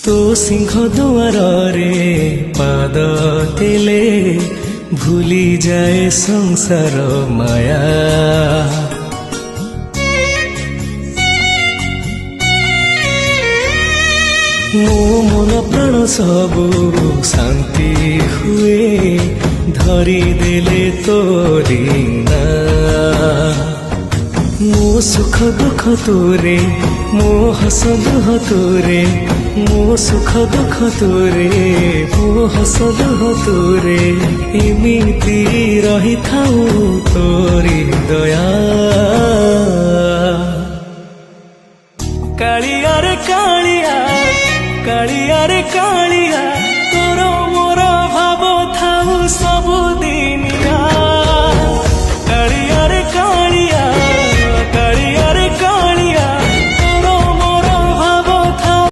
तो सिंह दुआर रे पाद तेले भूली जाए संसार माया। मो मन प्राण सबु शांति हुए धरी देले तोरी ना। मो सुख दुख तोरे मो हस दुख तोरे मो सुख दुख तोरे मो हस दुख तोरे एमिति रही थाऊ तोरी दया। कालिया रे कालिया कालिया रे कालिया